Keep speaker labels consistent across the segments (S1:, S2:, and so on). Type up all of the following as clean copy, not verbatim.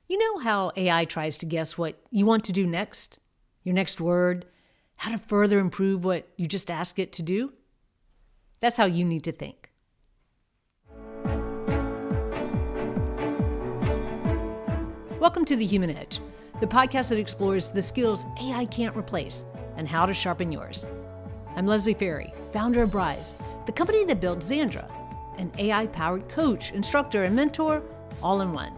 S1: You know how AI tries to guess what you want to do next? Your next word? How to further improve what you just asked it to do? That's how you need to think. Welcome to The Human Edge, the podcast that explores the skills AI can't replace and how to sharpen yours. I'm Leslie Ferry, founder of Rise, the company that built Xandra, an AI-powered coach, instructor, and mentor all in one.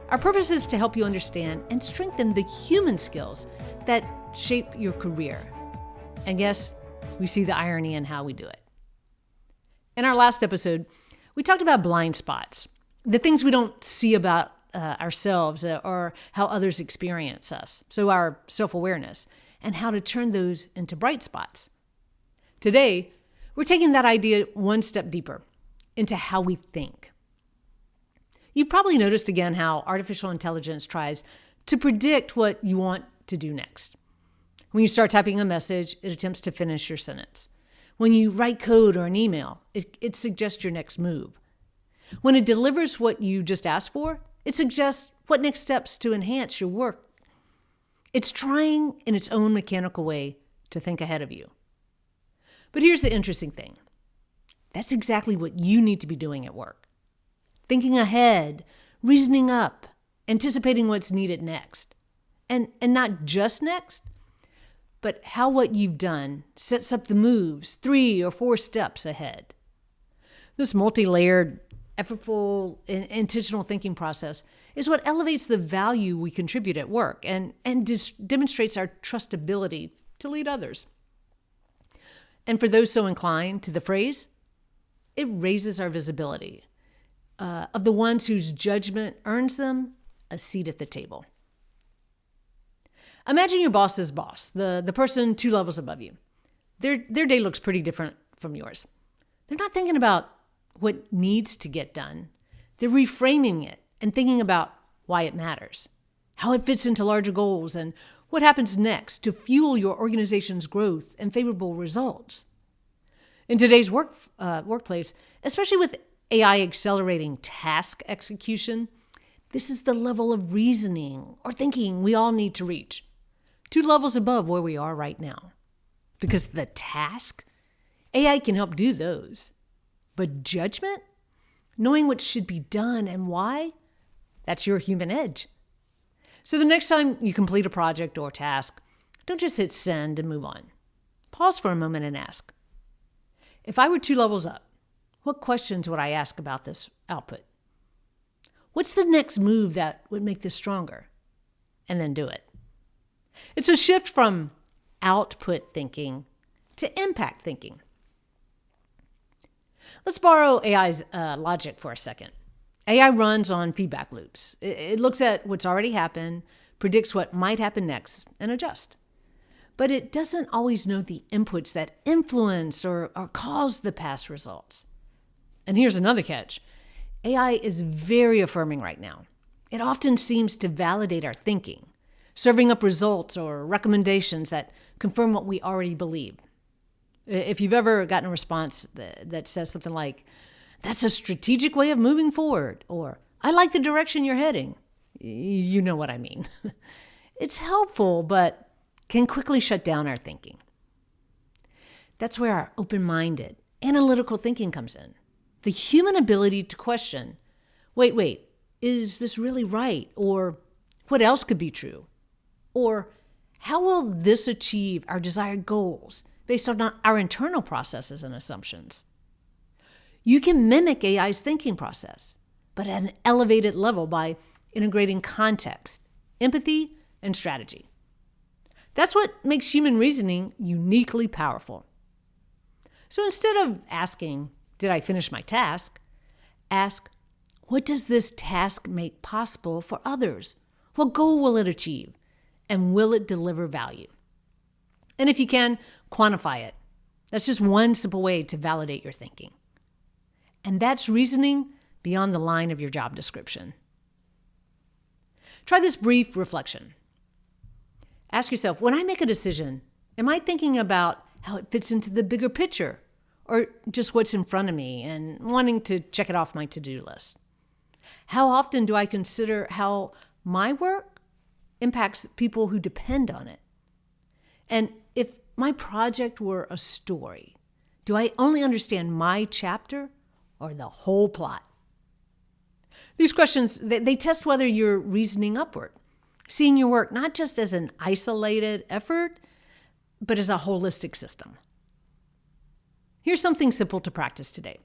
S1: Our purpose is to help you understand and strengthen the human skills that shape your career. And yes, we see the irony in how we do it. In our last episode, we talked about blind spots, the things we don't see about ourselves or how others experience us, so our self-awareness, and how to turn those into bright spots. Today, we're taking that idea one step deeper into how we think. You've probably noticed again how artificial intelligence tries to predict what you want to do next. When you start typing a message, it attempts to finish your sentence. When you write code or an email, it suggests your next move. When it delivers what you just asked for, it suggests what next steps to enhance your work. It's trying in its own mechanical way to think ahead of you. But here's the interesting thing. That's exactly what you need to be doing at work. Thinking ahead, reasoning up, anticipating what's needed next. And not just next, but how what you've done sets up the moves 3 or 4 steps ahead. This multi-layered, effortful, intentional thinking process is what elevates the value we contribute at work and demonstrates our trustability to lead others. And for those so inclined to the phrase, it raises our visibility of the ones whose judgment earns them a seat at the table. Imagine your boss's boss, the person 2 levels above you. Their day looks pretty different from yours. They're not thinking about what needs to get done. They're reframing it and thinking about why it matters, how it fits into larger goals, and what happens next to fuel your organization's growth and favorable results. In today's workplace, especially with AI accelerating task execution, this is the level of reasoning or thinking we all need to reach, 2 levels above where we are right now. Because the task, AI can help do those. But judgment, knowing what should be done and why, that's your human edge. So the next time you complete a project or task, don't just hit send and move on. Pause for a moment and ask, if I were 2 levels up, what questions would I ask about this output? What's the next move that would make this stronger? And then do it. It's a shift from output thinking to impact thinking. Let's borrow AI's logic for a second. AI runs on feedback loops. It looks at what's already happened, predicts what might happen next, and adjusts. But it doesn't always know the inputs that influence or cause the past results. And here's another catch. AI is very affirming right now. It often seems to validate our thinking, serving up results or recommendations that confirm what we already believe. If you've ever gotten a response that says something like, that's a strategic way of moving forward, or I like the direction you're heading, you know what I mean. It's helpful, but can quickly shut down our thinking. That's where our open-minded, analytical thinking comes in. The human ability to question, wait, is this really right? Or what else could be true? Or how will this achieve our desired goals based on our internal processes and assumptions? You can mimic AI's thinking process, but at an elevated level by integrating context, empathy, and strategy. That's what makes human reasoning uniquely powerful. So instead of asking, did I finish my task? Ask, what does this task make possible for others? What goal will it achieve? And will it deliver value? And if you can, quantify it. That's just one simple way to validate your thinking. And that's reasoning beyond the line of your job description. Try this brief reflection. Ask yourself, when I make a decision, am I thinking about how it fits into the bigger picture or just what's in front of me and wanting to check it off my to-do list? How often do I consider how My work impacts people who depend on it. And if my project were a story, do I only understand my chapter or the whole plot? These questions, they test whether you're reasoning upward, seeing your work not just as an isolated effort, but as a holistic system. Here's something simple to practice today.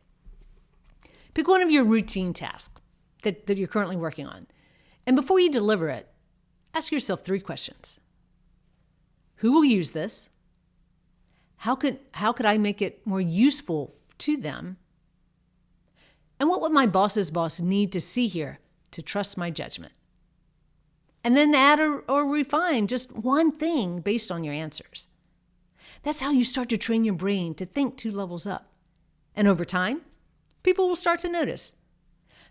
S1: Pick one of your routine tasks that you're currently working on. And before you deliver it, ask yourself 3 questions. Who will use this? How could I make it more useful to them? And what would my boss's boss need to see here to trust my judgment? And then add or refine just one thing based on your answers. That's how you start to train your brain to think 2 levels up. And over time, people will start to notice.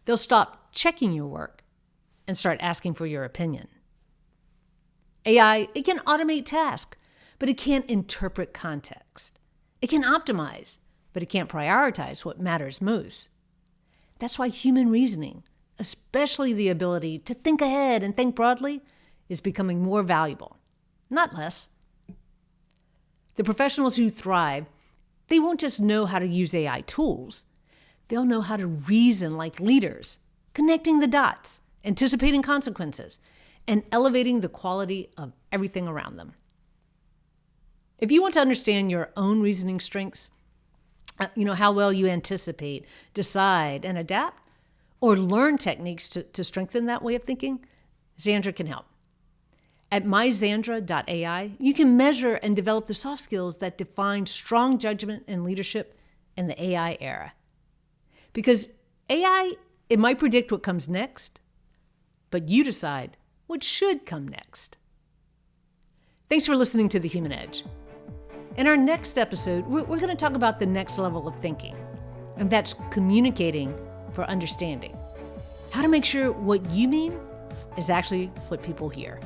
S1: They'll stop checking your work and start asking for your opinion. AI, it can automate tasks, but it can't interpret context. It can optimize, but it can't prioritize what matters most. That's why human reasoning, especially the ability to think ahead and think broadly, is becoming more valuable, not less. The professionals who thrive, they won't just know how to use AI tools. They'll know how to reason like leaders, connecting the dots, anticipating consequences, and elevating the quality of everything around them. If you want to understand your own reasoning strengths, how well you anticipate, decide, and adapt, or learn techniques to strengthen that way of thinking, Xandra can help. At myxandra.ai, you can measure and develop the soft skills that define strong judgment and leadership in the AI era. Because AI, it might predict what comes next, but you decide what should come next. Thanks for listening to The Human Edge. In our next episode, we're going to talk about the next level of thinking, and that's communicating for understanding. How to make sure what you mean is actually what people hear.